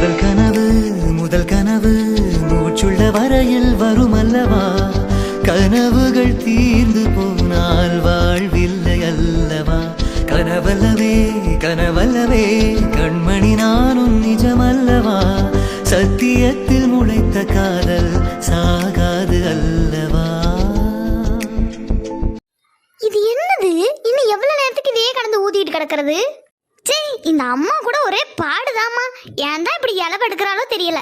முதல் கனவு மூச்சுள்ள வரையில் வரும் அல்லவா? கனவுகள் தீர்ந்து போனால் வாழ்வில்லை அல்லவா? கனவல்லவே கண்மணி நானும் நிஜமல்லவா? சத்தியத்தில் முளைத்த காதல் சாகாது அல்லவா? இது என்னது? இன்னும் எவ்வளவு நேரத்துக்கு இதே கடந்து ஊதிட்டு கிடக்கிறது? சரி, இந்த அம்மா கூட ஒரே பாடுதாமா. ஏன் தான் இப்படி இலவு எடுக்கிறாலோ தெரியல.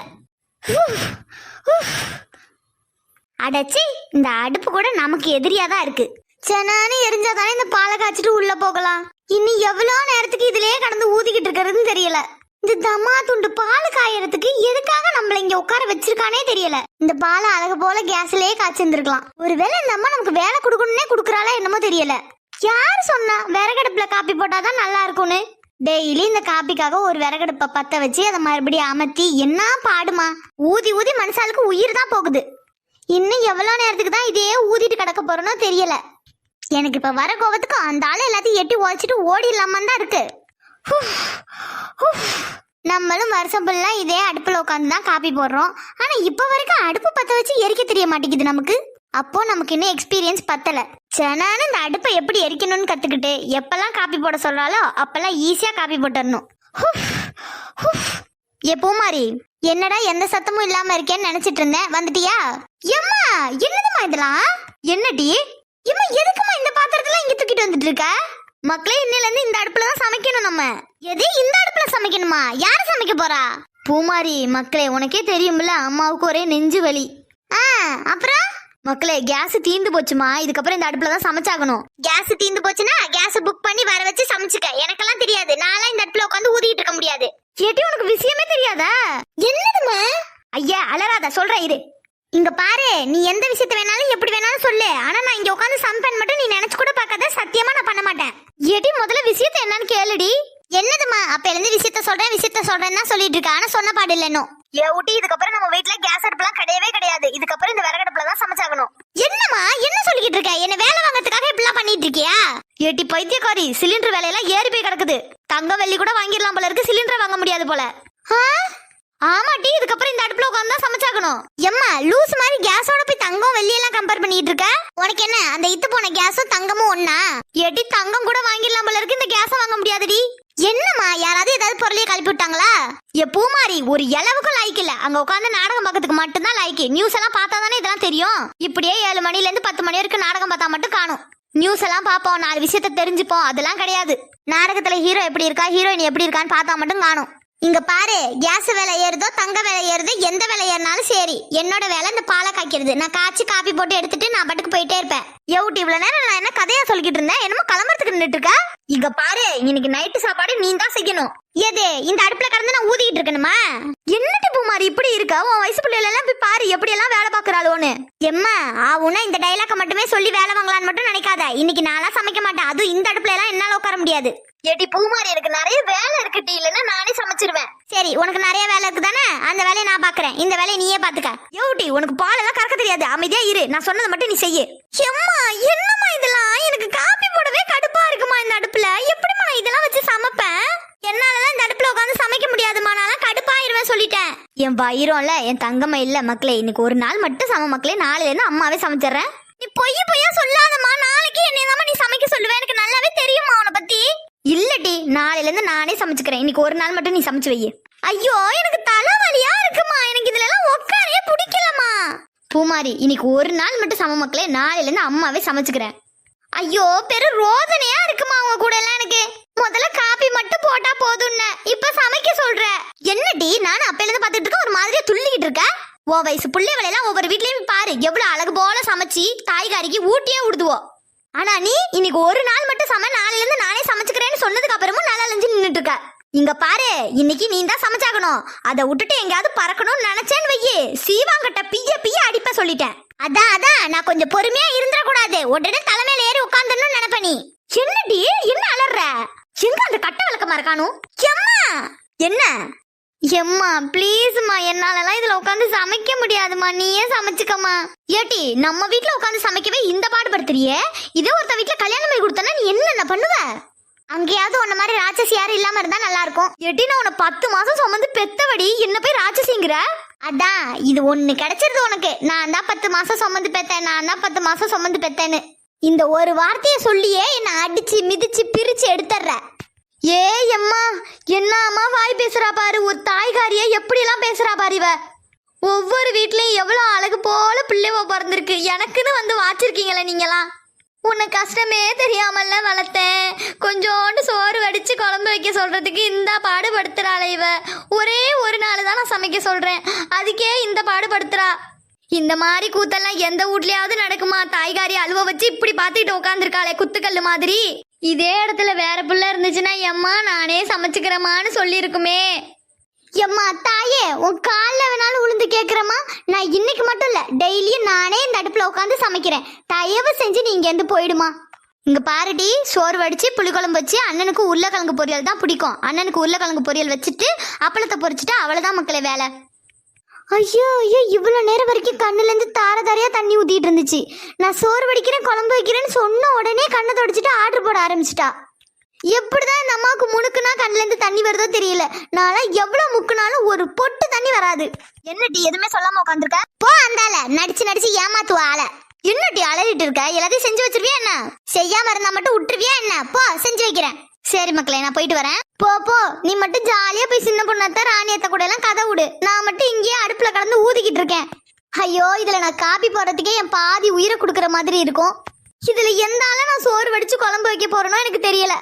அடச்சி, இந்த அடுப்பு கூட நமக்கு எதிரியாதான் இருக்கு. சனானு எரிஞ்சாதானே இந்த பாலை காய்ச்சிட்டு உள்ள போகலாம். இன்னும் எவ்வளவு நேரத்துக்கு இதுலயே கடந்து ஊதிக்கிட்டு இருக்கிறதுன்னு தெரியல. இந்த தம்மா துண்டு பால் காயறதுக்கு எதுக்காக நம்மள இங்க உட்கார வச்சிருக்கானே தெரியல. இந்த பாலை அழகு போல கேஸ்லயே காய்ச்சிருந்துருக்கலாம். ஒருவேளை இந்த அம்மா நமக்கு வேலை கொடுக்கணும்னே கொடுக்கறாளா என்னமோ தெரியல. யார் சொன்னா விறகடுப்புல காப்பி போட்டாதான் நல்லா இருக்கும்னு? டெய்லி இந்த காப்பிக்காக ஒரு விறகடுப்பை பத்த வச்சு அதை மறுபடியும் அமர்த்தி என்ன பாடுமா. ஊதி ஊதி மனுஷாளுக்கு உயிர் தான் போகுது. இன்னும் எவ்வளவு நேரத்துக்கு தான் இதே ஊதிட்டு கிடக்க போறோம்னோ தெரியல. எனக்கு இப்ப வர கோவத்துக்கு அந்த ஆளு எல்லாத்தையும் எட்டி உழைச்சிட்டு ஓடிடலாமான் தான் இருக்கு. நம்மளும் வருஷம் ஃபுல்லா இதே அடுப்புல உட்காந்து தான் காப்பி போடுறோம். ஆனா இப்ப வரைக்கும் அடுப்பு பத்த வச்சு எரிக்க தெரிய மாட்டேங்குது நமக்கு. அப்போ நமக்கு இன்னும் எக்ஸ்பீரியன்ஸ் பத்தல. சனானு இந்த அடுப்பை எப்படி எரிக்கணும்னு கத்துக்கிட்டு எப்பெல்லாம் காப்பி போட சொல்றாலோ அப்பெல்லாம் ஈஸியா காப்பி போட்டுறணும். எப்போ மாதிரி என்னடா எந்த சத்தமும் இல்லாம இருக்கேன்னு நினைச்சிட்டு இருந்தேன். வந்துட்டியா? எம்மா, என்னதுமா இதெல்லாம்? என்னடி எம்மா, எதுக்குமா இந்த பாத்திரத்துல இங்க தூக்கிட்டு வந்துட்டு இருக்க? மக்களே, இன்னில இருந்து இந்த அடுப்புல தான் சமைக்கணும். நம்ம எது இந்த அடுப்புல சமைக்கணுமா? யாரு சமைக்க போறா? பூமாரி மக்களே, உனக்கே தெரியும்ல அம்மாவுக்கு ஒரே நெஞ்சு வலி. அப்புறம் மக்களே, கேஸ் தீந்து போச்சுமா. இதுக்கப்புறம் இந்த அடுப்புல தான் சமைச்சாகணும். கேஸ் தீந்து போச்சுன்னா கேஸ் புக் பண்ணி வர வச்சு சமைச்சுக்க. எனக்கெல்லாம் தெரியாது. நான்லாம் இந்த அடுப்புல உட்காந்து ஊதிட்டு இருக்க முடியாது. ஏட்டி, உனக்கு விஷயமே தெரியாதா? என்னதுமா? ஐயா அலராத, சொல்றேன் இரு. இங்க பாரு, நீ எந்த விஷயத்த வேணாலும் எப்படி வேணாலும் சொல்லு. ஆனா நான் இங்க உட்காந்து சமைப்பேன் மட்டும் நீ நினைச்சு கூட பார்க்காத. சத்தியமா நான் பண்ண மாட்டேன். ஏட்டி, முதல்ல விஷயத்த என்னன்னு கேளுடி. என்னதுமா? அப்ப இருந்து விஷயத்த சொல்றேன் தான் சொல்லிட்டு இருக்க. ஆனா சொன்ன பாடு இல்ல இன்னும். ஊட்டி, இதுக்கப்புறம் நம்ம வீட்டுல கேஸ் அடுப்புலாம் கிடையவே கிடையாது. இதுக்கப்புறம் இந்த விறகடுப்புல தான் சமைச்சாகணும். என்னமா என்ன சொல்லிக்கிட்டு இருக்க? என்ன வேலை வாங்கறதுக்காக இப்படிலாம் பண்ணிட்டு இருக்கியா? ஏட்டி பைத்தியக்காரி, சிலிண்டர் விலையெல்லாம் ஏறி போய் கிடக்குது. தங்க வெள்ளி கூட வாங்கிடலாம் போல இருக்கு, சிலிண்டர் வாங்க முடியாது போல. ஆமாட்டி, இதுக்கப்புறம் இந்த அடுப்புல உட்காந்து தான் சமைச்சாகணும். எம்மா லூஸ் மாதிரி கேஸோட போய் தங்கம் வெள்ளி எல்லாம் கம்பேர் பண்ணிட்டு இருக்க? உனக்கு என்ன அந்த இத்து போன கேஸும் தங்கமும் ஒண்ணா? ஏட்டி, தங்கம் கூட வாங்கிடலாம் போல இருக்கு, இந்த கேஸ வாங்க முடியாதுடி. என்னம்மா, யாராவது ஏதாவது பொருளையே கழிப்பி விட்டாங்களா? பூமாரி, ஒரு இளவுக்கும் லைக் இல்ல. அங்க உட்காந்து நாடகம் பார்க்கறதுக்கு மட்டும்தான் லைக். நியூஸ் எல்லாம் பார்த்தா தானே இதெல்லாம் தெரியும். இப்படியே 7 மணில இருந்து 10 மணி வரைக்கும் நாடகம் பார்த்தா மட்டும் காணும். நியூஸ் எல்லாம் பார்ப்போம், 4 விஷயத்த தெரிஞ்சுப்போம், அதெல்லாம் கிடையாது. நாடகத்துல ஹீரோ எப்படி இருக்கா, ஹீரோயின் எப்படி இருக்கான்னு பார்த்தா மட்டும் காணும். இங்க பாரு, கேஸ் விலை ஏறுதோ தங்க விலை ஏறுதோ எந்த விலை ஏறினாலும் சரி, என்னோட வேலை இந்த பாலை காய்க்கிறது. நான் காய்ச்சி காப்பி போட்டு எடுத்துட்டு நான் பாட்டுக்கு போயிட்டே இருப்பேன். இவ்வளவு நேரம் நான் என்ன கதையா சொல்லிக்கிட்டு இருந்தேன்? என்னமோ கிளம்புறதுக்கு நின்றுட்டு இருக்கா? இங்க பாரு, இன்னைக்கு நைட்டு சாப்பாடு நீ தான் செய்யணும். எது இந்த அடுப்புல கடந்து நான் ஊதிக்கிட்டு இருக்கணுமா? என்னட்டு பூமாரி இப்படி இருக்க? உன் வயசு பிள்ளைல எல்லாம் போய் பாரு எப்படி எல்லாம் வேலை பாக்குறாளோன்னு. எம்மா, ஆவுனா இந்த டைலாக்க மட்டுமே சொல்லி வேலை வாங்கலான்னு மட்டும் நினைக்காத. இன்னைக்கு நாளா சமைக்க மாட்டேன். அதுவும் இந்த அடுப்புல எல்லாம் என்னால உட்கார முடியாது. ஏட்டி பூமாரி, எனக்கு நிறைய வேலை இருக்குட்டி, இல்லன்னா நானே சமைச்சிருவேன். சரி, உனக்கு நிறைய வேலை இருக்கு தானே, அந்த வேலையை நான் பாக்குறேன். இந்த வேலையை நீயே பாத்துக்க. யோட்டி, உனக்கு பால் எல்லாம் கறக்க தெரியாது, அமைதியா இரு. நான் சொன்னதை மட்டும் நீ செய்ய. எம்மா, என்னம்மா இதெல்லாம்? எனக்கு காப்பி போடவே கடுப்பா இருக்குமா இந்த அடுப்புல. எப்படிமா நான் இதெல்லாம் வச்சு சமைப்பேன்? என்னாலலாம் இந்த அடுப்புல உட்காந்து சமைக்க முடியாதுமா. நான் கடுப்பாயிருவேன் சொல்லிட்டேன். என் வயிறும்ல என் தங்கம்மா இல்ல மக்களே. இன்னைக்கு ஒரு நாள் மட்டும் சம மக்களே. நாளைல இருந்து அம்மாவே சமைச்சிடுறேன். நீ பொய்யா சொல்லாதம்மா. நாளைக்கு என்னையதாம்மா நீ சமைக்க சொல்லுவேன். எனக்கு நல்லாவே தெரியுமா உன்னை பத்தி. இல்லடி, நாளைல இருந்து நானே சமைச்சுக்கிறேன். இன்னைக்கு ஒரு நாள் மட்டும் நீ சமைச்சு வை. ஐயோ, எனக்கு தலைவலியா இருக்குமா. எனக்கு இதுல எல்லாம் உட்காரவே பிடிக்கலமா. பூமாரி, இன்னைக்கு ஒரு நாள் மட்டும் சம மக்களே. நாளைல இருந்து அம்மாவே சமைச்சுக்கிறேன். ஐயோ, பெரும் ரோதனையா இருக்குமா அவங்க கூட எல்லாம். எனக்கு முதல்ல காப்பி மட்டும் போட்டா போதும்னு, இப்ப சமைக்க சொல்ற. என்னடி, நானும் அப்பையில இருந்து பாத்துட்டு இருக்க ஒரு மாதிரியா துள்ளிக்கிட்டு இருக்க. ஓ வயசு பிள்ளைகளை எல்லாம் ஒவ்வொரு வீட்லயும் பாரு எவ்வளவு அழகு போல சமைச்சு காய்கறிக்கு ஊட்டியே விடுதுவோம். ஆனா நீ இன்னைக்கு ஒரு நாள் மட்டும் நாளைல இருந்து நானே சமைச்சுக்கிறேன்னு சொன்னதுக்கு அப்புறமும் நல்லா லஞ்சு நின்னுட்டு இருக்க. இங்க பாரு, இன்னைக்கு நீ தான் சமைச்சாகணும். அதை விட்டுட்டு எங்கேயாவது பறக்கணும்னு நினைச்சேன்னு வையே, சீவாங்கட்ட பிய்ய அடிப்ப சொல்லிட்டேன். அதான் நான் கொஞ்சம் பொறுமையா இருந்துட கூடாது. உடனே தலைமையில ஏறி உட்காந்துன்னு நினைப்ப நீ. என்னடி, என்ன அலற? எங்க அந்த கட்ட விளக்கமா இருக்கானும்? எம்மா, என்ன எம்மா ப்ளீஸ்மா, என்னாலலாம் இதுல உட்காந்து சமைக்க முடியாதுமா. நீயே சமைச்சுக்கம்மா. ஏட்டி, நம்ம வீட்டுல உட்காந்து சமைக்கவே இந்த பாடுபடுத்துறியே. இதே ஒருத்த வீட்டுல கல்யாணம் பண்ணி கொடுத்தனா நீ என்ன பண்ணுவ? அங்கேயாவது உன்ன மாதிரி ராட்சசி யாரும் இல்லாம இருந்தா நல்லா இருக்கும். எட்டி நான் உன்னை 10 மாசம் சுமந்து பெத்தவடி, என்ன போய் ராட்சசிங்கிற? அதான் இது ஒண்ணு கிடைச்சிருது உனக்கு. நான் தான் 10 மாசம் சுமந்து பெத்தேன், நான் தான் 10 மாசம் சுமந்து பெத்தேன்னு இந்த ஒரு வார்த்தையை சொல்லியே என்ன அடிச்சு மிதிச்சு பிரிச்சு எடுத்துற. ஏ எம்மா, என்ன அம்மா வாய் பேசுறா பாரு. ஒரு தாய்காரிய எப்படி எல்லாம் பேசுறா பாரு இவ. ஒவ்வொரு வீட்லயும் எவ்வளவு அழகு போல பிள்ளைவ பிறந்திருக்கு, எனக்குன்னு வந்து வாச்சிருக்கீங்களே நீங்களாம். உன்னை கஷ்டமே தெரியாமல்ல வளர்த்தேன். கொஞ்சோண்டு சோறு வடிச்சு குழம்பு வைக்க சொல்றதுக்கு இந்த பாடுபடுத்துறாளே இவ. ஒரே ஒரு நாள் தான் நான் சமைக்க சொல்றேன், அதுக்கே இந்த பாடுபடுத்துறா. இந்த மாதிரி கூத்தெல்லாம் எந்த வீட்லயாவது நடக்குமா? தாய்காரி அழுவ வச்சு இப்படி பார்த்துக்கிட்டு உட்காந்துருக்காளே குத்துக்கல்லு மாதிரி. இதே இடத்துல வேற பிள்ளை இருந்துச்சுன்னா எம்மா நானே சமைச்சுக்கிறேம்மான்னு சொல்லியிருக்குமே. எம்மா தாயே, உன் காலில் வேணாலும் உளுந்து கேட்குறம்மா. நான் இன்னைக்கு மட்டும் இல்லை, டெய்லியும் நானே இந்த அடுப்பில் உட்காந்து சமைக்கிறேன். தயவு செஞ்சு நீ இங்கேருந்து போயிடுமா. இங்கே பாருடி, சோறு வடிச்சு புளிக்குழம்பு வச்சு அண்ணனுக்கு உருளைக்கிழங்கு பொரியல் தான் பிடிக்கும். அண்ணனுக்கு உருளைக்கிழங்கு பொரியல் வச்சுட்டு அப்பளத்தை பொரிச்சுட்டு அவ்வளோதான் மக்களே வேலை. ஐயோ ஐயோ, இவ்வளோ நேரம் வரைக்கும் கண்ணுலேருந்து தார தாரையாக தண்ணி ஊற்றிட்டு இருந்துச்சு. நான் சோறு வடிக்கிறேன் குழம்பு வைக்கிறேன்னு சொன்ன உடனே கண்ணை தொடச்சிட்டு ஆர்டர் போட ஆரம்பிச்சிட்டா. எப்படிதான் இந்த அம்மாவுக்கு முணுக்குனா கண்ணுலேருந்து தண்ணி வருதோ தெரியல. நான்லாம் எவ்வளோ முக்குனாலும் ஒரு பொட்டு தண்ணி வராது. என்னடி எதுவுமே சொல்லாம உட்காந்துருக்க? போ அந்தால நடிச்சு நடிச்சு ஏமாத்துவ ஆள. என்னடி அலறிட்டு இருக்க? எல்லாத்தையும் செஞ்சு வச்சிருவியா என்ன? செய்யாம இருந்தா மட்டும் விட்டுருவியா என்ன? போ செஞ்சு வைக்கிறேன். சரி மக்களே, நான் போயிட்டு வரேன். போ போ, நீ மட்டும் ஜாலியா போய் சின்ன பொண்ணாத்த ராணியத்த கூட எல்லாம் கதை விடு. நான் மட்டும் இங்கேயே அடுப்புல கடந்து ஊதிக்கிட்டு இருக்கேன். ஐயோ, இதுல நான் காப்பி போடுறதுக்கே என் பாதி உயிரை கொடுக்குற மாதிரி இருக்கும். இதுல எந்த ஆள நான் சோறு வடிச்சு குழம்பு வைக்க போறேனோ எனக்கு தெரியல.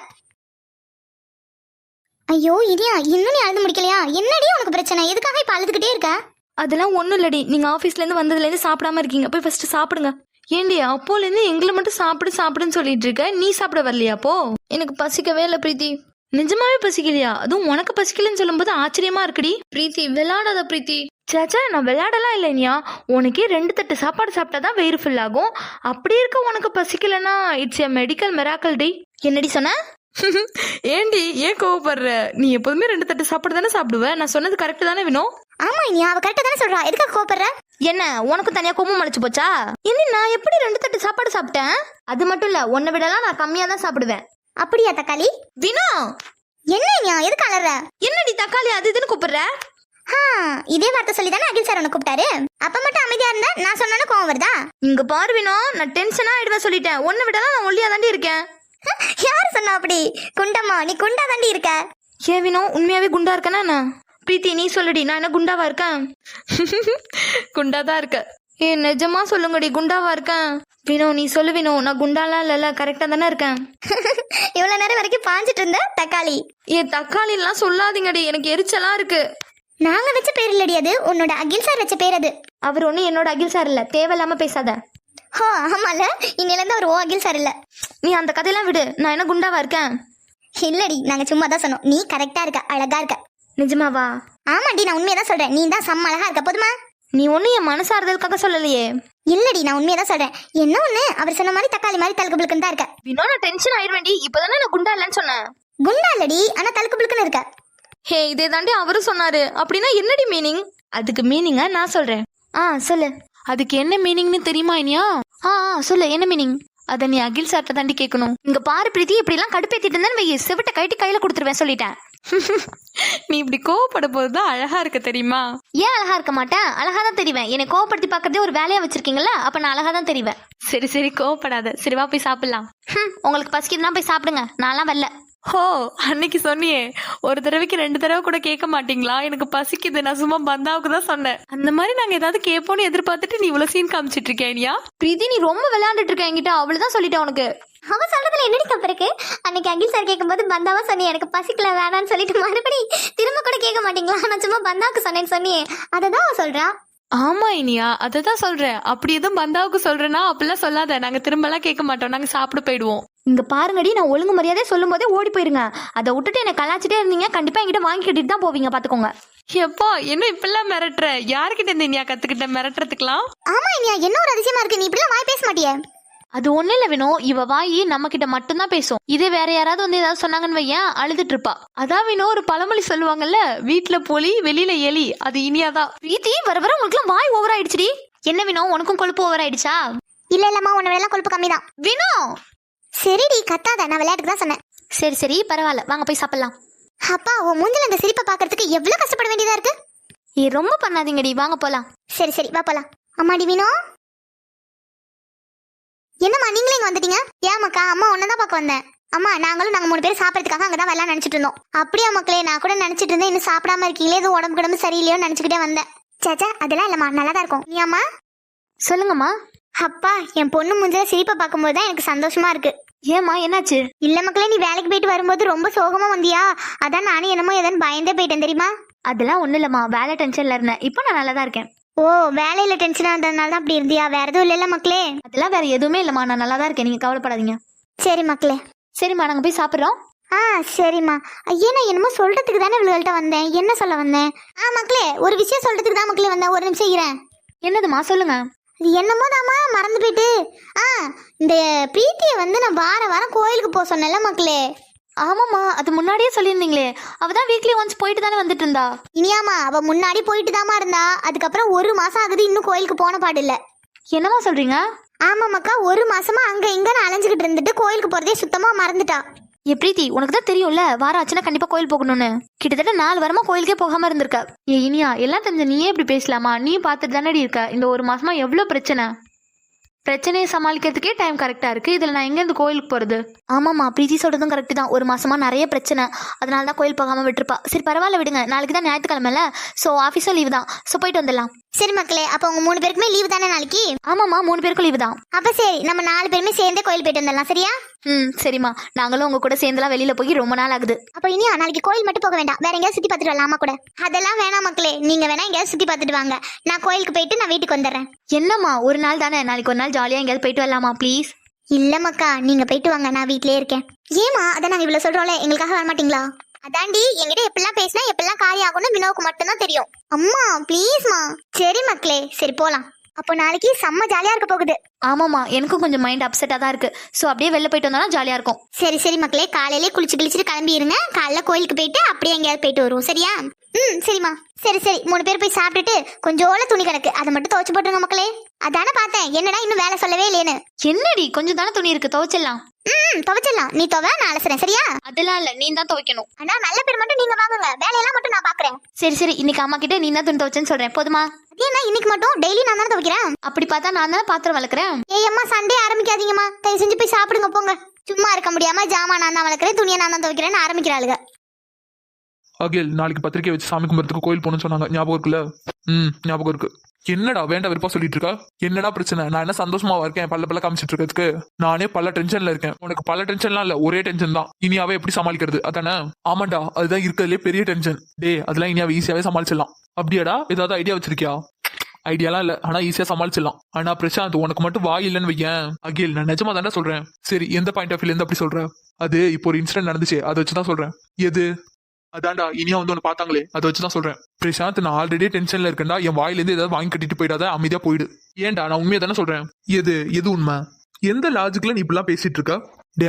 ஐயோ இனியா, இன்னும் நீ அழுது முடிக்கலையா? என்னடி உனக்கு பிரச்சனை? எதுக்காக இப்ப அழுதுகிட்டே இருக்க? அதெல்லாம் ஒன்றும் இல்லடி, நீங்கள் ஆஃபீஸ்லேருந்து வந்ததுலேருந்து சாப்பிடாம இருக்கீங்க, போய் ஃபஸ்ட்டு சாப்பிடுங்க. ஏண்டி அப்போலேருந்து எங்களை மட்டும் சாப்பிடு சாப்பிடுன்னு சொல்லிட்டு இருக்க, நீ சாப்பிட வரலையா? அப்போ எனக்கு பசிக்கவே இல்லை பிரீத்தி. நிஜமாவே பசிக்கலையா? அதுவும் உனக்கு பசிக்கலன்னு சொல்லும்போது ஆச்சரியமா இருக்குடி. பிரீத்தி விளையாடாத பிரீத்தி. சேச்சா, நான் விளையாடலாம் இல்லைனியா. உனக்கே 2 தட்டு சாப்பாடு சாப்பிட்டாதான் வயிறு ஃபில் ஆகும். அப்படி இருக்க உனக்கு பசிக்கலன்னா இட்ஸ் எ மெடிக்கல் மிராக்கல் டி. என்னடி சொன்ன? ஏண்டி ஏன் கோவப்படுற? நீ எப்போதுமே 2 தட்டு சாப்பாடு தானே சாப்பிடுவ. நான் சொன்னது கரெக்ட் தானே வினோ? ஆமா இனியா, அவ கரெக்டா தானே சொல்றா. எதுக்காக கோவப்படுற? என்ன உனக்கு தனியா கோவம் முளைச்சு போச்சா? என்ன நான் எப்படி 2 தட்டு சாப்பாடு சாப்பிட்டேன்? அது மட்டும் இல்ல, உன்னை விடலாம் நான் கம்மியா தான் சாப்பிடுவேன். அப்படியா தக்காளி? வினோ என்ன இனியா, எதுக்கு அலற? என்னடி தக்காளி அது இதுன்னு கூப்பிடுற? இதே வார்த்தை சொல்லி தானே அகில் சார் உன்னை கூப்பிட்டாரு. அப்ப மட்டும் அமைதியா இருந்தா நான் சொன்னானு கோவம் வருதா? இங்க பாரு வினோ, நான் டென்ஷனா ஆயிடுவேன் சொல்லிட்டேன். உன்னை விடலாம் நான் ஒல்லியா தாண்டி இருக்கேன். யார் சொன்னா அப்படி? குண்டம்மா, நீ குண்டா தாண்டி இருக்க. ஏன் வினோ, உண்மையாவே குண்டா இருக்கனா என்ன? பிரீத்தி நீ சொல்லுடி, நான் என்ன குண்டாவா இருக்கேன்? குண்டாதான் இருக்க. நிஜமா சொல்லுங்கடி, குண்டாவா இருக்கேன்? வினோ நீ சொல்லு வினோ, நான் குண்டாலாம் இல்ல, கரெக்டா தானே இருக்கேன். இவ்வளவு நேரம் வரைக்கும் பாஞ்சிட்டு இருந்த தக்காளி. தக்காளி எல்லாம் சொல்லாதீங்கடி, எனக்கு எரிச்சலா இருக்கு. நாங்க வச்ச பேர் இல்லடி அது, உன்னோட அகில் சார் வச்ச பேர் அது. அவர் ஒண்ணு என்னோட அகில் சார் இல்ல, தேவையில்லாம பேசாத. ஆமால, இன்னில இருந்து அவர் ஓ அகில் சார் இல்ல. நீ அந்த கதையெல்லாம் விடு, நான் என்ன குண்டாவா இருக்கேன்? இல்லடி, நாங்க சும்மா தான் சொன்னோம். நீ கரெக்டா இருக்க, அழகா இருக்க. நிஜமாவா? ஆமாடி, நான் உண்மையதான் சொல்றேன். நீ தான் செம்ம அழகா இருக்க. போதுமா? நீ ஒண்ணு என் மனசாறுதலுக்காக சொல்லலையே. இல்லடி, நான் உண்மையதான் சொல்றேன். என்ன ஒண்ணு, அவர் சொன்ன மாதிரி தக்காளி மாதிரி தலுக்கு புளுக்குன்னு தான் இருக்க. வினோ நான் டென்ஷன் ஆயிடுவேண்டி, இப்பதானே நான் குண்டா இல்லைன்னு சொன்னேன். குண்டா இல்லடி, ஆனா தலுக்கு புளுக்குன்னு இருக்க. ஹே, இதே தாண்டி அவரும் சொன்னாரு. அப்படின்னா என்னடி மீனிங்? அதுக்கு மீனிங்கா நான் சொல்றேன். சொல்லு. அதுக்கு என்ன மீனிங்னு தெரியுமா இனியா? சொல்லு, என்ன மீனிங்? அத நீ அகில் சார்ட்ட தாண்டி கேட்கணும். இங்க பாரு பிரீத்தி, இப்படி எல்லாம் கடுப்பேத்திட்டு இருந்தா செவிட்ட கைட்டி கையில கொடுத்துருவேன் சொல்லிட்டேன். நீ இப்படி கோவப்பட போதுதான் அழகா இருக்க தெரியுமா? ஏன் அழகா இருக்க மாட்டேன்? அழகா தான் தெரிவேன். என்னை கோவப்படுத்தி பாக்குறதே ஒரு வேலையா வச்சிருக்கீங்களா, அப்ப நான் அழகா தான் தெரிவேன். சரி சரி கோவப்படாத. சரி வா போய் சாப்பிடலாம். உங்களுக்கு பசிக்குதுன்னா போய் சாப்பிடுங்க, நான்லாம் வரல. ஹோ, அன்னைக்கு சொன்னியே ஒரு தடவைக்கு 2 தடவை கூட கேட்க மாட்டீங்களா? எனக்கு பசிக்குது, நான் சும்மா பந்தாவுக்கு தான் சொன்னேன். அந்த மாதிரி நாங்க ஏதாவது கேட்போன்னு எதிர்பார்த்துட்டு நீ இவ்வளவு சீன் காமிச்சிட்டு இருக்கேனியா? பிரீத்தி நீ ரொம்ப விளையாண்டுட்டு இருக்க என்கிட்ட, அவ்வளவுதான் சொல்லிட்டேன் உனக்கு. அவ சொல்றதுல என்னடி தப்பு இருக்கு? அன்னைக்கு அகில் சார் கேட்கும்போது பந்தாவா சொன்னி, எனக்கு பசிக்கல வேணான்னு சொல்லிட்டு மறுபடி திரும்ப கூட கேட்க மாட்டீங்களா? நான் சும்மா பந்தாவுக்கு சொன்னேன்னு சொன்னியே, அததான் அவ சொல்றா. ஆமா இனியா, அததான் சொல்றேன். அப்படி எதுவும் பந்தாவுக்கு சொல்றேன்னா அப்படிலாம் சொல்லாத. நாங்க திரும்ப எல்லாம் கேட்க மாட்டோம், நாங்க சாப்பிட போயிடுவோம். இங்க பாருங்கடி, நான் ஒழுங்கு மரியாதை சொல்லும் போதே ஓடி போயிருங்க. அதை விட்டுட்டு என்ன கலாச்சிட்டே இருந்தீங்க, கண்டிப்பா என்கிட்ட வாங்கி கட்டிட்டு தான் போவீங்க, பாத்துக்கோங்க. எப்பா என்ன இப்பெல்லாம் மிரட்டுற? யாருக்கிட்ட இருந்து இனியா கத்துக்கிட்ட மிரட்டுறதுக்கலாம்? ஆமா இனியா, என்ன ஒரு அதிசயமா இருக்கு, நீ இப்படிலாம் வாய் பேச மாட்டியே. அது ஒண்ணு இல்ல வினோ, இவ வாயி நம்ம கிட்ட மட்டும்தான் பேசும். இதே வேற யாராவது வந்து ஏதாவது சொன்னாங்கன்னு வையன், அழுதுட்டு இருப்பா. அதான் வினோ, ஒரு பழமொழி சொல்லுவாங்கல்ல, வீட்டுல புலி வெளியில எலி, அது இனியாதான். பிரீத்தி வர வர உங்களுக்கு வாய் ஓவர் ஆயிடுச்சுடி. என்ன வினோ, உனக்கும் கொழுப்பு ஓவர் ஆயிடுச்சா? இல்ல இல்லம்மா, உன்ன வேலை கொழுப்பு கம்மிதான். வினோ சரிடி கத்தாத, நான் விளையாட்டுக்கு தான் சொன்னேன். சரி சரி பரவாயில்ல, வாங்க போய் சாப்பிடலாம். அப்பா உன் மூஞ்சில இந்த சிரிப்பை பார்க்கறதுக்கு எவ்வளவு கஷ்டப்பட வேண்டியதா இருக்கு. ரொம்ப பண்ணாதீங்கடி, வாங்க போலாம். சரி சரி வா போலாம். அம்மாடி வினோ, என்னம்மா நீங்களே இங்க வந்துட்டீங்க? ஏமாக்கா அம்மா ஒன்னதான் பார்க்க வந்தேன். அம்மா நாங்க 3 பேர் சாப்பிடறதுக்காக அங்கதான் வரலாம் நினைச்சிட்டு இருந்தோம். அப்படியா மக்களே, நான் கூட நினைச்சிட்டு இருந்தேன் இன்னும் சாப்பிடாம இருக்கீங்களே, இது உடம்பு சரியில்லையோ நினைச்சுக்கிட்டே வந்தேன். சேச்சா அதெல்லாம் இல்லம்மா, நல்லா தான் இருக்கும். நீ அம்மா? சொல்லுங்கம்மா. அப்பா என் பொண்ணு மூஞ்சில சிரிப்பை பார்க்கும்போது தான் எனக்கு சந்தோஷமா இருக்கு. ஏம்மா என்னாச்சு? இல்ல மக்களே, நீ வேலைக்கு போயிட்டு வரும்போது ரொம்ப சோகமா வந்தியா, அதான் நானும் என்னமோ ஏதோன்னு பயந்தே போயிட்டேன் தெரியுமா. அதெல்லாம் ஒண்ணு இல்லம்மா, வேலை டென்ஷன்ல இருந்தேன். இப்போ நான் நல்லா தான் இருக்கேன். ஓ வேலையில டென்ஷனா இருந்ததுனால தான் அப்படி இருந்தியா, வேற எதுவும் இல்லைல்ல மக்களே? அதெல்லாம் வேற எதுவுமே இல்லம்மா, நான் நல்லா தான் இருக்கேன், நீங்க கவலைப்படாதீங்க. சரி மக்களே. சரிம்மா நாங்க போய் சாப்பிட்றோம். சரிம்மா. ஐயா நான் என்னமோ சொல்றதுக்கு தானே இவள்கிட்ட வந்தேன். என்ன சொல்ல வந்தேன்? மக்களே ஒரு விஷயம் சொல்றதுக்கு தான் மக்களே வந்தேன். ஒரு நிமிஷம் இருறேன். என்னதுமா சொல்லுங்க. இது என்னமோ தாமா மறந்து போயிட்டு. இந்த பிரீத்தியை வந்து நான் வாரம் கோயிலுக்கு போக சொன்னேன்ல மக்களே. ஆமாம்மா, அது முன்னாடியே சொல்லியிருந்தீங்களே. அவதான் வீக்லி ஒன்ஸ் போயிட்டு தானே வந்துட்டு இருந்தா. இனியாமா அவ முன்னாடி போயிட்டு தாமா இருந்தா, அதுக்கப்புறம் 1 மாசம் ஆகுது இன்னும் கோயிலுக்கு போன பாடு இல்ல. என்னம்மா சொல்றீங்க? ஆமாமாக்கா, 1 மாசமா அங்க இங்கன்னு அலைஞ்சுக்கிட்டு இருந்துட்டு கோயிலுக்கு போறதே சுத்தமா மறந்துட்டா. பிரீத்தி, உனக்கு தான் தெரியும்ல வாரம் ஆச்சுன்னா கண்டிப்பா கோயில் போகணும்னு. கிட்டத்தட்ட 4 வாரமா கோயிலுக்கே போகாம இருந்திருக்க. இனியா எல்லாம் தெரிஞ்ச நீயே இப்படி பேசலாமா? நீ பார்த்துட்டு தானடி இருக்க. இந்த 1 மாசமா எவ்வளவு பிரச்சனையை சமாளிக்கிறதுக்கே டைம் கரெக்டா இருக்கு. இதுல நான் எங்க இருந்து கோயிலுக்கு போறது? ஆமாமா, பிரீத்தி சொல்றதும் கரெக்ட் தான். 1 மாசமா நிறைய பிரச்சனை, அதனால தான் கோயில் போகாம விட்டுருப்பா. சரி பரவாயில்ல விடுங்க, நாளைக்கு தான் ஞாயிற்றுக்கிழமைல, ஸோ ஆஃபீஸும் லீவு தான். ஸோ போயிட்டு வந்துடலாம். சரி மக்களே, அப்ப உங்க 3 பேருக்குமே லீவு தானே நாளைக்கு? ஆமாம்மா 3 பேருக்கும் லீவு தான். அப்ப சரி, நம்ம 4 பேருமே சேர்ந்தே கோயில் போயிட்டு வந்துடலாம். சரியா? சரிம்மா, நாங்களும் உங்க கூட சேர்ந்துலாம் வெளியில போய் ரொம்ப நாள் ஆகுது. அப்ப இனியா நாளைக்கு கோயில் மட்டும் போக வேண்டாம், வேற எங்கேயாவது சுத்தி பார்த்துட்டு வரலாம் அம்மா கூட. அதெல்லாம் வேணாம் மக்களே, நீங்க வேணா எங்கேயாவது சுத்தி பார்த்துட்டு வாங்க. நான் கோயிலுக்கு போயிட்டு நான் வீட்டுக்கு வந்துடுறேன். என்னம்மா, ஒரு நாள் தானே, நாளைக்கு ஒரு நாள் ஜாலியா எங்கேயாவது போயிட்டு வரலாமா ப்ளீஸ்? இல்ல மக்கா, நீங்க போயிட்டு வாங்க, நான் வீட்லயே இருக்கேன். ஏமா அதான் நாங்க இவ்வளவு சொல்றோம்ல, எங்களுக்காக வர மாட்டீங்களா? அதாண்டி என்கிட்ட எப்பெல்லாம் பேசினா எப்பெல்லாம் காரியம் ஆகும்னு வினோவுக்கு மட்டும் தான் தெரியும். அம்மா ப்ளீஸ்மா. சரி மக்களே, சரி போலாம். அப்போ நாளைக்கு செம்ம ஜாலியா இருக்க போகுது. ஆமாம்மா, எனக்கும் கொஞ்சம் மைண்ட் அப்செட்டா தான் இருக்கு. ஸோ அப்படியே வெளில போயிட்டு வந்தாலும் ஜாலியா இருக்கும். சரி மக்களே, காலையிலே குளிச்சுட்டு கிளம்பி இருங்க. காலைல கோயிலுக்கு போயிட்டு அப்படியே எங்கேயாவது போயிட்டு வருவோம். சரியா? சரிம்மா. சரி 3 பேர் போய் சாப்பிட்டுட்டு கொஞ்சோல துணி கிடக்கு, அதை மட்டும் துவைச்சு போட்டுருங்க மக்களே. அதானே பார்த்தேன், என்னடா இன்னும் வேலை சொல்லவே இல்லையேன்னு. என்னடி கொஞ்சம் தானே துணி இருக்கு, துவைச்சிடலாம். துவைச்சிடலாம், நீ துவை நான் அலசுறேன். சரியா? அதெல்லாம் இல்ல, நீ தான் துவைக்கணும். ஆனா நல்ல பேர் மட்டும் நீங்க வாங்குங்க, வேலையெல்லாம் மட்டும் நான் பாக்குறேன். சரி இன்னைக்கு அம்மா கிட்ட நீ தான் துணி துவைச்சேன்னு சொல்றேன், போதுமா? ஏன்னா இன்னைக்கு மட்டும் டெய்லி நான் தானே துவைக்கிறேன். அப்படி பார்த்தா நான் தானே பாத்திரம் வளர்க்குறேன். அம்மா சண்டே ஆரம்பிக்காதீங்கம்மா, தயவு செஞ்சு போய் சாப்பிடுங்க போங்க. சும்மா இருக்க முடியாம ஜாமா நான் தான் வளர்க்குறேன், துணியை நான் தான் துவைக்கிறேன்னு ஆரம்பிக்கிறாளுங்க. அகில், நாளைக்கு பத்திரிக்கை வச்சு சாமி கும்பிட்றதுக்கு கோயில் போகணும்னு சொன்னாங்க, ஞாபகம் இருக்குல்ல? ஞாபகம் இருக்கு. என்னடா வேண்டாம் விருப்பா சொல்லிட்டு இருக்கா? என்னடா பிரச்சனை? நான் என்ன சந்தோஷமாவா இருக்கேன் பல்ல காமிச்சிட்டு இருக்கிறதுக்கு? நானே பல டென்ஷன்ல இருக்கேன். உனக்கு பல டென்ஷன்லாம் இல்ல, ஒரே டென்ஷன் தான். இனியாவே எப்படி சமாளிக்கிறது அதானே? ஆமாண்டா, அதுதான் இருக்கிறதுலே பெரிய டென்ஷன். அதெல்லாம் இனியாவை ஈஸியாவே சமாளிச்சிடலாம். அப்படியாடா? ஏதாவது ஐடியா வச்சிருக்கியா? ஐடியாலாம் இல்ல, ஆனா ஈஸியா சமாளிச்சிடலாம். ஆனா பிரசாந்த், உனக்கு மட்டும் வாய் இல்லைன்னு வையேன். அகில், நான் நிஜமா தானே சொல்றேன். சரி, எந்த பாயிண்ட் ஆஃப் வியூல இருந்து அப்படி சொல்ற? அது இப்போ ஒரு இன்சிடென்ட் நடந்துச்சு, அதை வச்சுதான் சொல்றேன். எது? அதான்டா, இனியா வந்து ஒன்று பார்த்தாங்களே, அதை வச்சுதான் சொல்றேன். பிரசாந்த், நான் ஆல்ரெடி டென்ஷன்ல இருக்கேன்டா. என் வாயிலேருந்து ஏதாவது வாங்கி கட்டிட்டு போயிடாத, அமைதியா போயிடு. ஏன்டா, நான் உண்மையா தானே சொல்றேன். எது உண்மை? எந்த லாஜிக்ல நீ இப்படிலாம் பேசிட்டு இருக்க?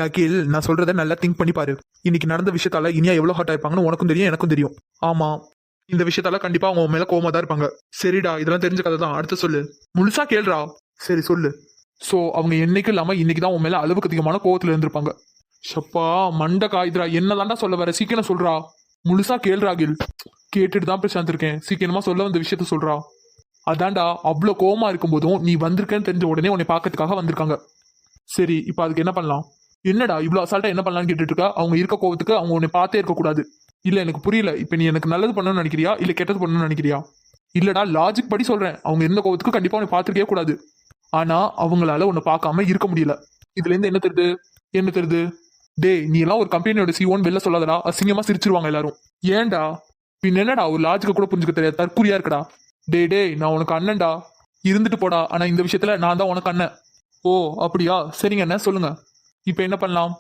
அகில், நான் சொல்றதை நல்லா திங்க் பண்ணி பாரு. இன்னைக்கு நடந்த விஷயத்தால இனியா எவ்வளவு ஹார்ட் ஆயிருப்பாங்கன்னு உனக்கும் தெரியும், எனக்கும் தெரியும். ஆமா, இந்த விஷயத்தால கண்டிப்பா அவங்க மேல கோவமா தான் இருப்பாங்க. சரிடா, இதெல்லாம் தெரிஞ்ச கதை தான். அடுத்து சொல்லு, முழுசா கேள்றா. சரி சொல்லு. சோ அவங்க என்னைக்கும் இல்லாம இன்னைக்குதான் உன் மேல அளவுக்கு அதிகமான கோவத்துல இருந்திருப்பாங்க. சப்பா மண்ட காயுதுரா, என்னதான்டா சொல்ல வர? சீக்கிரம் சொல்றா, முழுசா கேள்றா. அகில், கேட்டுட்டு தான் பிரசாந்த் இருக்கேன், சீக்கிரமா சொல்ல வந்த விஷயத்த சொல்றா. அதான்டா, அவ்வளவு கோவமா இருக்கும் போதும் நீ வந்திருக்கேன்னு தெரிஞ்ச உடனே உன்னை பாக்கிறதுக்காக வந்திருக்காங்க. சரி, இப்ப அதுக்கு என்ன பண்ணலாம்? என்னடா இவ்வளவு அசால்ட்டா என்ன பண்ணலாம்னு கேட்டுட்டு இருக்கா? அவங்க இருக்க கோவத்துக்கு அவங்க உன்னை பார்த்தே இருக்க கூடாது. இல்ல, எனக்கு புரியல. இப்ப நீ எனக்கு நல்லது பண்ணணும்னு நினைக்கிறியா இல்ல கெட்டது பண்ணணும்னு நினைக்கிறியா? இல்லடா, லாஜிக் படி சொல்றேன். அவங்க இருந்த கோவத்துக்கு கண்டிப்பா உன்னை பார்த்துருக்கே கூடாது. ஆனா அவங்களால உன்னை பார்க்காம இருக்க முடியல. இதுல இருந்து என்ன தெரியுது? நீ எல்லாம் ஒரு கம்பெனியோட சிஓன்னு வெளில சொல்லாதடா, அசிங்கமா சிரிச்சிருவாங்க எல்லாரும். ஏன்டா? பின் என்னடா, ஒரு லாஜிக்க கூட புரிஞ்சுக்க தெரியாது, தற்குறியா இருக்கடா. நான் உனக்கு அண்ணன்டா, இருந்துட்டு போடா. ஆனா இந்த விஷயத்துல நான் தான் உனக்கு அண்ணன். ஓ அப்படியா? சரிங்க அண்ணன், சொல்லுங்க. இப்ப என்ன பண்ணலாம்?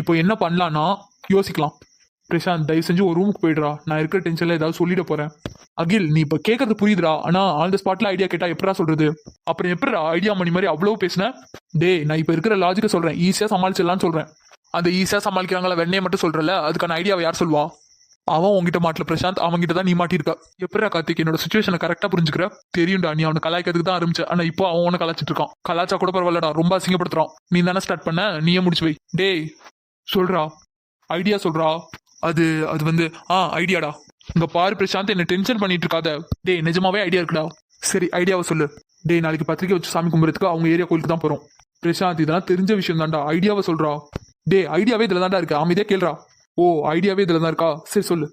இப்போ என்ன பண்ணலாம்னா யோசிக்கலாம். பிரசாந்த், தயவு செஞ்சு ஒரு ரூமுக்கு போயிடுறா. நான் இருக்கிற டென்ஷன்ல ஏதாவது சொல்லிட போறேன். அகில், நீ இப்ப கேட்கறது புரியுதுடா, ஆனா ஆன் த ஸ்பாட்ல ஐடியா கேட்டா எப்படா சொல்றது? அப்புறம் எப்படா ஐடியா மணி மாதிரி அவ்வளவு பேசின? நான் இப்ப இருக்கிற லாஜிக்க சொல்றேன், ஈஸியா சமாளிச்சிடலாம்னு சொல்றேன். அந்த ஈஸியா சமாளிக்கிறாங்களா வெண்ணையை மட்டும் சொல்றல, அதுக்கான ஐடியாவை யார் சொல்வா? அவன் உங்ககிட்ட மாட்டல பிரசாந்த், அவன்கிட்ட தான் நீ மாட்டிருக்க. எப்படா கார்த்திக் என்னோட சுச்சுவேஷனை கரெக்டா புரிஞ்சுக்கிற? தெரியும்டா, நீ அவனை கலாய்க்கிறதுக்கு தான் ஆரம்பிச்ச. ஆனா இப்போ அவன் உன கலாச்சிட்டு இருக்கான். கலாச்சா கூட பரவாயில்லடா, ரொம்ப அசிங்கப்படுத்துறான். நீ தானே ஸ்டார்ட் பண்ண, நீயே முடிச்சு வை. சொல்றா. ஐடியா சொல்றா. அது அது வந்து ஐடியாடா. இங்க பாரு பிரசாந்த், என்ன டென்ஷன் பண்ணிட்டு இருக்காத. டேய் நிஜமாவே ஐடியா இருக்குடா. சரி ஐடியாவை சொல்லு. டேய் நாளைக்கு பத்திரிக்கை வச்சு சாமி கும்பிட்றதுக்கு அவங்க ஏரியா கோயிலுக்கு தான் போறோம். பிரசாந்த் இதெல்லாம் தெரிஞ்ச விஷயம் தான்டா, ஐடியாவை சொல்றா. டேய் ஐடியாவே இதுல தான்டா இருக்கு, அமைதியா கேள்றா. ஓ ஐடியாவே இதுல தான் இருக்கா, சரி சொல்லு.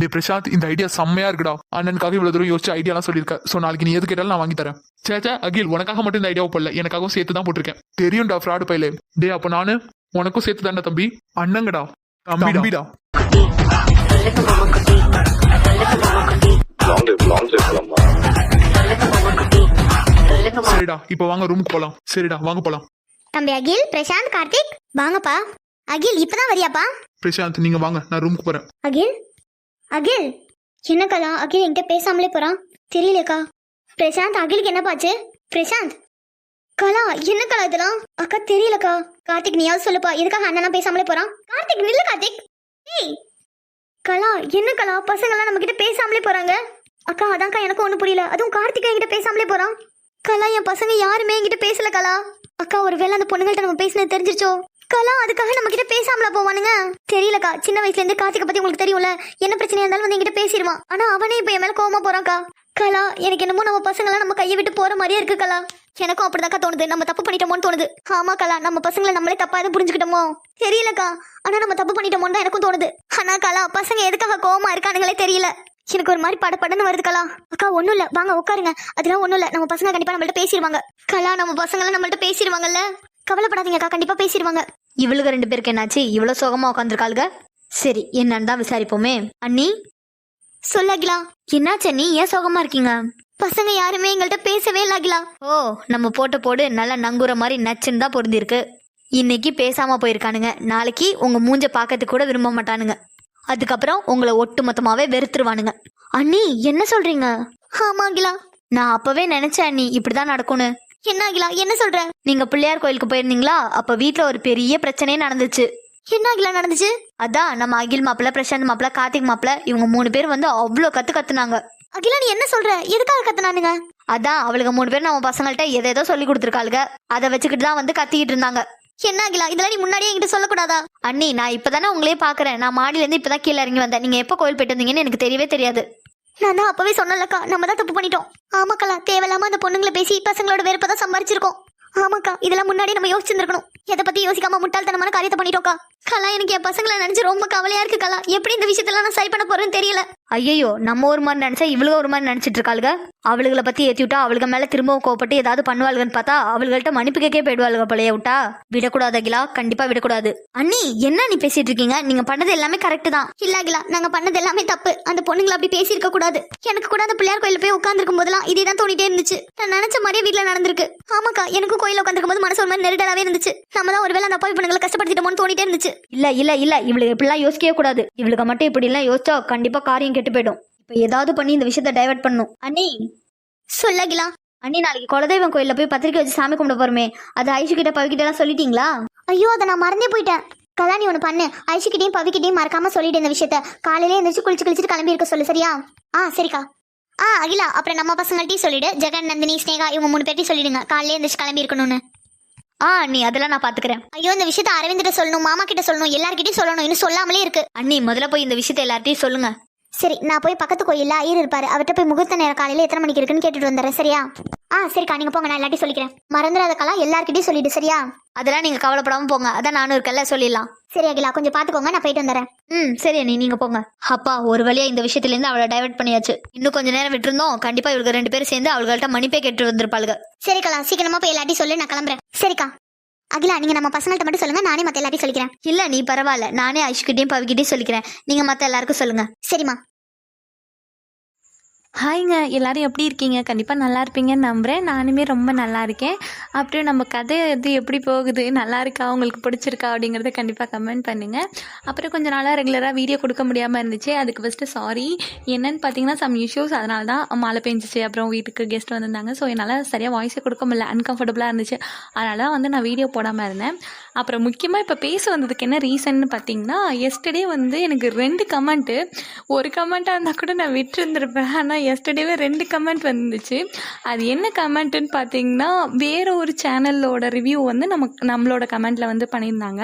டே பிரசாந்த், இந்த ஐடியா செம்மையா இருக்குடா. அண்ணனுக்காக இவ்வளவு தூரம் யோசிச்சு ஐடியாலாம் சொல்லியிருக்க. ஸோ நாளைக்கு நீ எது கேட்டாலும் நான் வாங்கி தரேன். சேச்சா அகில், உனக்காக மட்டும் இந்த ஐடியாவை போடல, எனக்காகவும் சேர்த்து தான் போட்டிருக்கேன். தெரியும்டா ஃப்ராடு பையலே. டே அப்ப நானு உனக்கும் சேர்த்து தாண்டா தம்பி. அண்ணங்கடா, தம்பிடா. சரிடா இப்ப வாங்க ரூமுக்கு போலாம். சரிடா வாங்க போலாம். தம்பி அகில், பிரசாந்த், கார்த்திக் வாங்கப்பா. அகில் இப்பதான் வரியாப்பா? பிரசாந்த் நீங்க வாங்க, நான் ரூமுக்கு போறேன். அகில் அகில் என்ன கலா? அகில் என்கிட்ட பேசாமலே போறான், தெரியலக்கா. பிரசாந்த் அகிலுக்கு என்ன பாச்சு? பிரசாந்த் கலா என்ன கலா இதெல்லாம்? அக்கா தெரியலக்கா. கார்த்திக் நீயாவது சொல்லுப்பா, எதுக்காக அண்ணனா பேசாமலே போறான்? கார்த்திக் நில்லு கார்த்திக். ஏய் கலா என்ன கலா, பசங்க எல்லாம் நம்ம கிட்ட பேசாமலே போறாங்க. அக்கா அதான்க்கா எனக்கும் ஒண்ணு புரியல. அதுவும் கார்த்திக் என்கிட்ட பேசாமலே போறான். கலா என் பசங்க யாருமே என்கிட்ட பேசல கலா. அக்கா ஒருவேளை அந்த பொண்ணுங்கள்ட்ட நம்ம பேசினது தெரிஞ்சிருச்சோ? கலா அதுக்காக நம்ம கிட்ட பேசாமல போவானுங்க. தெரியலக்கா, சின்ன வயசுல இருந்து கார்த்திகை பத்தி உங்களுக்கு தெரியும்ல, என்ன பிரச்சனையா இருந்தாலும் வந்து என்கிட்ட பேசிடுவான். ஆனா அவனே இப்ப என் மேல கோவமா போறான்க்கா. கலா எனக்கு என்னமோ நம்ம பசங்க எல்லாம் நம்ம கையை விட்டு போற மாதிரியே இருக்கு கலா. எனக்கும் அப்படிதாக்கா தோணுது, நம்ம தப்பு பண்ணிட்டோமோன்னு தோணுது. ஆமா கலா, நம்ம பசங்களை நம்மளே தப்பா எதுவும் புரிஞ்சுக்கிட்டோமோ தெரியலக்கா. ஆனா நம்ம தப்பு பண்ணிட்டோமோன்னு தான் எனக்கும் தோணுது. ஆனா கலா பசங்க எதுக்காக கோவமா இருக்கானுங்களே தெரியல. எனக்கு ஒரு மாதிரி படன்னு வருது கலா. அக்கா ஒண்ணும் இல்ல, வாங்க உட்காருங்க. அதெல்லாம் ஒண்ணும் இல்ல, நம்ம பசங்க கண்டிப்பா நம்மள்ட்ட பேசிடுவாங்க. கலா நம்ம பசங்க எல்லாம் நம்மள்ட்ட பேசிடுவாங்கல்ல, கவலைப்படாதீங்கக்கா, கண்டிப்பா பேசிடுவாங்க. இவளுக்கு 2 பேருக்கு என்னாச்சு? இவ்வளவு சோகமா உட்காந்துருக்காளுங்க. சரி என்னன்னு தான் விசாரிப்போமே. அண்ணி சொல்ல அகிலா. என்னாச்சு அண்ணி, ஏன் சோகமா இருக்கீங்க? பசங்க யாருமே எங்கள்கிட்ட பேசவே இல்ல அகிலா. ஓ நம்ம போடு நல்லா நங்குற மாதிரி நச்சுன்னு தான் பொருந்திருக்கு. இன்னைக்கு பேசாம போயிருக்கானுங்க, நாளைக்கு உங்க மூஞ்ச பார்க்கறதுக்கு கூட விரும்ப மாட்டானுங்க. அதுக்கப்புறம் உங்களை ஒட்டு மொத்தமாவே வெறுத்துருவானுங்க. அண்ணி என்ன சொல்றீங்க? ஆமா அகிலா, நான் அப்பவே நினைச்சேன் அண்ணி இப்படிதான் நடக்கும்னு. என்ன அகிலா என்ன சொல்ற? நீங்க பிள்ளையார் கோயிலுக்கு போயிருந்தீங்களா, அப்ப வீட்டுல ஒரு பெரிய பிரச்சனையே நடந்துச்சு. என்ன அகிலா நடந்துச்சு? அதான் நம்ம அகில் மாப்பிள்ள, பிரசாந்த் மாப்பிள்ள, கார்த்திக் மாப்பிள்ள இவங்க 3 பேர் வந்து அவ்வளோ கத்துனாங்க. அகிலா நீ என்ன சொல்ற? எதுக்காக கத்துனானுங்க? அதான் அவளுக்கு 3 பேர் நம்ம பசங்கள்ட்ட எதேதோ சொல்லி கொடுத்துருக்காளுங்க. அதை வச்சுக்கிட்டு தான் வந்து கத்திக்கிட்டு இருந்தாங்க. என்ன அகிலா இதெல்லாம் நீ முன்னாடியே என்கிட்ட சொல்லக்கூடாதா? அண்ணி நான் இப்பதானே உங்களே பாக்குறேன். நான் மாடியில இருந்து இப்பதான் கீழே இறங்கி வந்தேன். நீங்க எப்ப கோயில் போயிட்டு வந்தீங்கன்னு எனக்கு தெரியவே தெரியாது. நான் தான் அப்பவே சொன்னலக்கா, நம்ம தான் தப்பு பண்ணிட்டோம். ஆமாக்கா, தேவையில்லாம அந்த பொண்ணுங்களை பேசி பசங்களோட வெறுப்பதான் சம்பாரிச்சிருக்கோம். ஆமாக்கா, இதெல்லாம் முன்னாடி நம்ம யோசிச்சிருக்கணும். எதை பத்தி யோசிக்காம முட்டாள்தனமான காரியத்தை பண்ணிட்டோம்க்கா. கலா எனக்கு என் பசங்களை நினைச்சு ரொம்ப கவலையா இருக்கு கலா. எப்படி இந்த விஷயத்தெல்லாம் நான் சரி பண்ண போறேன்னு தெரியல. ஐயோ நம்ம ஒரு மாதிரி நினைச்சா இவளுக ஒரு மாதிரி நினைச்சிட்டு இருக்காளுங்க. அவளுகளை பத்தி ஏத்தி விட்டா அவளுக்கு மேல திரும்பவும் கோவப்பட்டு ஏதாவது பண்ணுவாளுன்னு பார்த்தா அவள்கிட்ட மன்னிப்பு கேட்கே போயிடுவாளுங்க போலயே. விட்டா விடக்கூடாது அகிலா, கண்டிப்பா விடக்கூடாது. அண்ணி என்ன நீ பேசிட்டு இருக்கீங்க? நீங்க பண்ணது எல்லாமே கரெக்ட் தான். இல்ல அகிலா, நாங்க பண்ணது எல்லாமே தப்பு. அந்த பொண்ணுங்களை அப்படி பேசியிருக்க கூடாது. எனக்கு கூட அந்த பிள்ளையார் கோயில போய் உட்கார்ந்துருக்கும் போதெல்லாம் இதேதான் தோணிட்டே இருந்துச்சு. நான் நினைச்ச மாதிரியே வீட்டுல நடந்திருக்கு. ஆமாக்கா, எனக்கும் கோயில உட்காந்துருக்கும் போது மனசு ஒரு மாதிரி நெருடலாவே இருந்துச்சு. நம்ம தான் ஒருவேளை அந்த அப்பாவி பொண்ணுங்களை கஷ்டப்படுத்திட்டோம்னு தோணிட்டே இருந்துச்சு. இல்ல இவளுக்கு இப்படிலாம் யோசிக்கவே கூடாது. இவளுக்கு மட்டும் இப்படி எல்லாம் யோசிச்சா கண்டிப்பா காரியம் கெட்டு போயிடும். இப்ப ஏதாவது பண்ணி இந்த விஷயத்த டைவர்ட் பண்ணும். அண்ணி சொல்ல அகிலா. அண்ணி நாளைக்கு குலதெய்வம் கோயில்ல போய் பத்திரிக்கை வச்சு சாமி கும்பிட போறோமே, அது ஐஷு கிட்ட பவிக்கிட்ட எல்லாம் சொல்லிட்டீங்களா? ஐயோ அதை நான் மறந்தே போயிட்டேன். கலா நீ ஒண்ணு பண்ணு, ஐஷுக்கிட்டையும் பவிக்கிட்டையும் மறக்காம சொல்லிட்டு இந்த விஷயத்த. காலையில எந்திரிச்சு குளிச்சுட்டு கிளம்பி இருக்க சொல்லு, சரியா? சரிக்கா. அகிலா அப்புறம் நம்ம பசங்கள்ட்டையும் சொல்லிடு. ஜெகன், நந்தினி, ஸ்னேகா இவங்க 3 பேர்ட்டையும் சொல்லிடுங்க காலையில எந்திரிச்சு கிளம்பி இருக்கணும்னு. நீ அதெல்லாம் நான் பாத்துக்கிறேன். ஐயோ இந்த விஷயத்த அரவிந்திட்ட சொல்லணும், மாமா கிட்ட சொல்லணும், எல்லார்கிட்டயும் சொல்லணும். இன்னும் சொல்லாமலே இருக்கு. அண்ணி முதல்ல போய் இந்த விஷயத்த எல்லார்ட்டையும் சொல்லுங்க. சரி நான் போய் பக்கத்து கோயில்ல ஐயர் இருப்பாரு, அவர்கிட்ட போய் முகூர்த்த நேரம் காலையில எத்தனை மணிக்கு இருக்குன்னு கேட்டுட்டு வந்துடுறேன், சரியா? சரிக்கா நீங்க போங்க, நான் எல்லாத்தையும் சொல்லிக்கிறேன். மறந்துடாதக்கா, எல்லார்கிட்டயும் சொல்லிடு, சரியா? அதெல்லாம் நீங்க கவலைப்படாம போங்க, அதான் நானும் இருக்கல, சொல்லிடலாம். சரி அகிலா கொஞ்சம் பாத்துக்கோங்க, நான் போயிட்டு வந்துடுறேன். சரி அண்ணி நீங்க போங்க. அப்பா ஒரு வழியா இந்த விஷயத்துல இருந்து அவளை டைவர்ட் பண்ணியாச்சு. இன்னும் கொஞ்ச நேரம் விட்டுருந்தோம், கண்டிப்பா இவங்க 2 பேரும் சேர்ந்து அவள்கிட்ட மன்னிப்பே கேட்டு வந்திருப்பாளுங்க. சரிக்கா சீக்கிரமா போய் எல்லாத்தையும் சொல்லி நான் கிளம்புறேன். சரிக்கா. அகிலா நீங்க நம்ம பசங்கள்ட்ட மட்டும் சொல்லுங்க, நானே மத்த எல்லாத்தையும் சொல்லிக்கிறேன். இல்ல நீ பரவாயில்ல, நானே ஐஷுக்கிட்டையும் பவிக்கிட்டையும் சொல்லிக்கிறேன். நீங்க மத்த எல்லாருக்கும் சொல்லுங்க. சரிம்மா. ஹாய்ங்க, எல்லாரும் எப்படி இருக்கீங்க? கண்டிப்பாக நல்லா இருப்பீங்கன்னு நம்புகிறேன். நானுமே ரொம்ப நல்லா இருக்கேன். அப்புறம் நம்ம கதை இது எப்படி போகுது, நல்லா இருக்கா, உங்களுக்கு பிடிச்சிருக்கா அப்படிங்கிறத கண்டிப்பாக கமெண்ட் பண்ணுங்கள். அப்புறம் கொஞ்சம் நாளாக ரெகுலராக வீடியோ கொடுக்க முடியாமல் இருந்துச்சு, அதுக்கு ஃபஸ்ட்டு சாரி. என்னென்னு பார்த்தீங்கன்னா சம் இஷ்யூஸ், அதனால தான் மழை பெஞ்சிச்சு, அப்புறம் வீட்டுக்கு கெஸ்ட் வந்திருந்தாங்க. ஸோ என்னால் சரியாக வாய்ஸே கொடுக்க முடியல, அன்கம்ஃபர்டபுளாக இருந்துச்சு. அதனால தான் வந்து நான் வீடியோ போடாமல் இருந்தேன். அப்புறம் முக்கியமாக இப்போ பேச வந்ததுக்கு என்ன ரீசன்னு பார்த்தீங்கன்னா, எஸ்டர்டே வந்து எனக்கு 2 கமெண்ட்டு, ஒரு கமெண்ட்டாக இருந்தால் கூட நான் விட்டுருந்துருப்பேன். ஆனால் எஸ்டர்டேவே 2 கமெண்ட் வந்துச்சு. அது என்ன கமெண்ட்டுன்னு பார்த்தீங்கன்னா, வேற ஒரு சேனலோட ரிவ்யூ வந்து நம்மளோட கமெண்ட்டில் வந்து பண்ணியிருந்தாங்க.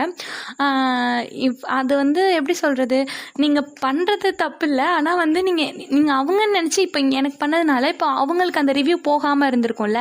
அது வந்து எப்படி சொல்கிறது, நீங்கள் பண்ணுறது தப்பு இல்லை, ஆனால் வந்து நீங்கள் அவங்கன்னு நினச்சி இப்போ எனக்கு பண்ணதுனால இப்போ அவங்களுக்கு அந்த ரிவ்யூ போகாமல் இருந்திருக்கும்ல,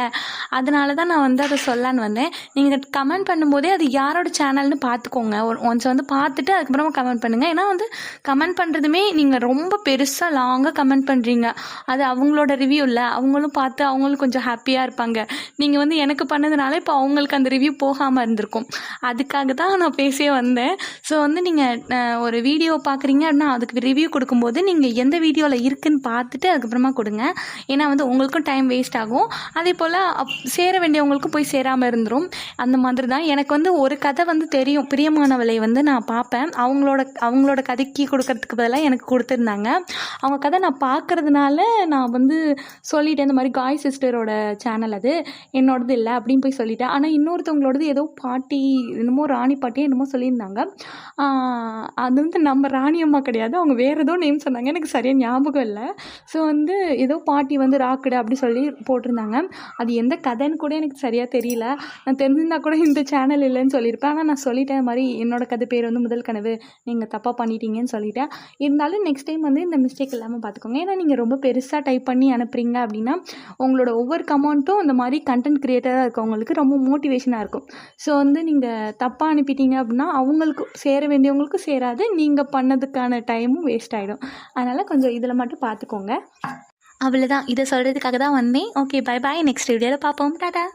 அதனால தான் நான் வந்து அதை சொல்லலான்னு வந்தேன். நீங்கள் கமெண்ட் பண்ணும்போதே அது யாரோட சேனல்னு பார்த்துக்கோங்க. ஒன்ஸ் வந்து பார்த்துட்டு அதுக்கப்புறமா கமெண்ட் பண்ணுங்கள். ஏன்னா வந்து கமெண்ட் பண்ணுறதுமே நீங்கள் ரொம்ப பெருசாக லாங்காக கமெண்ட் பண்ணுறீங்க, அது அவங்களோட ரிவ்யூ இல்லை. அவங்களும் பார்த்து அவங்களும் கொஞ்சம் ஹாப்பியாக இருப்பாங்க. நீங்கள் வந்து எனக்கு பண்ணதுனால இப்போ அவங்களுக்கு அந்த ரிவ்யூ போகாமல் இருந்திருக்கும். அதுக்காக தான் நான் பேசியே வந்தேன். ஸோ வந்து நீங்கள் ஒரு வீடியோ பார்க்குறீங்க அப்படின்னா அதுக்கு ரிவ்யூ கொடுக்கும்போது நீங்கள் எந்த வீடியோவில் இருக்குதுன்னு பார்த்துட்டு அதுக்கப்புறமா கொடுங்க. ஏன்னா வந்து உங்களுக்கும் டைம் வேஸ்ட் ஆகும், அதே போல் சேர வேண்டியவங்களுக்கும் போய் சேராமல் இருந்துடும். அந்த மாதிரி தான் எனக்கு வந்து ஒரு கதை வந்து தெரியும், பிரியமானவளை வந்து நான் பார்ப்பேன். அவங்களோட கதைக்கு கொடுக்கறதுக்கு பதிலாக எனக்கு கொடுத்துருந்தாங்க. அவங்க கதை நான் பார்க்கறதுனால நான் வந்து சொல்லிட்டேன், இந்த மாதிரி காய் சிஸ்டரோட சேனல் அது என்னோடது இல்லை அப்படின்னு போய் சொல்லிட்டேன். ஆனால் இன்னொருத்தவங்களோடது ஏதோ பாட்டி, என்னமோ ராணி பாட்டியே என்னமோ சொல்லியிருந்தாங்க. அது வந்து நம்ம ராணி அம்மா கிடையாது, அவங்க வேறு ஏதோ நேம் சொன்னாங்க, எனக்கு சரியாக ஞாபகம் இல்லை. ஸோ வந்து ஏதோ பாட்டி வந்து ராக்குடு அப்படி சொல்லி போட்டிருந்தாங்க. அது எந்த கதைன்னு கூட எனக்கு சரியாக தெரியல. நான் தெரிஞ்சிருந்தா கூட இந்த சேனல் இல்லைன்னு சொல்லியிருப்பேன். ஆனால் நான் சொல்லிட்டேன், இந்த மாதிரி என்னோட கதை பேர் வந்து முதல் கனவு, நீங்கள் தப்பாக பண்ணிட்டீங்கன்னு சொல்லிட்டேன். இருந்தாலும் நெக்ஸ்ட் டைம் வந்து இந்த மிஸ்டேக் இல்லாமல் பார்த்துக்கோங்க. ஏன்னா நீங்கள் ரொம்ப பெருசாக டைப் பண்ணி அனுப்புறீங்க அப்படின்னா உங்களோட ஒவ்வொரு கமெண்ட்டும் இந்த மாதிரி கண்டென்ட் கிரியேட்டராக இருக்கவங்களுக்கு ரொம்ப மோட்டிவேஷனாக இருக்கும். ஸோ வந்து நீங்கள் தப்பாக அனுப்பிட்டீங்க அப்படின்னா அவங்களுக்கு சேர வேண்டியவங்களுக்கு சேராது, நீங்கள் பண்ணதுக்கான டைமும் வேஸ்ட் ஆகிடும். அதனால் கொஞ்சம் இதில் மட்டும் பார்த்துக்கோங்க. அவ்வளோதான், இதை சொல்கிறதுக்காக தான் வந்தேன். Okay, bye bye. நெக்ஸ்ட் வீடியோவில் பார்ப்போம். டாடா.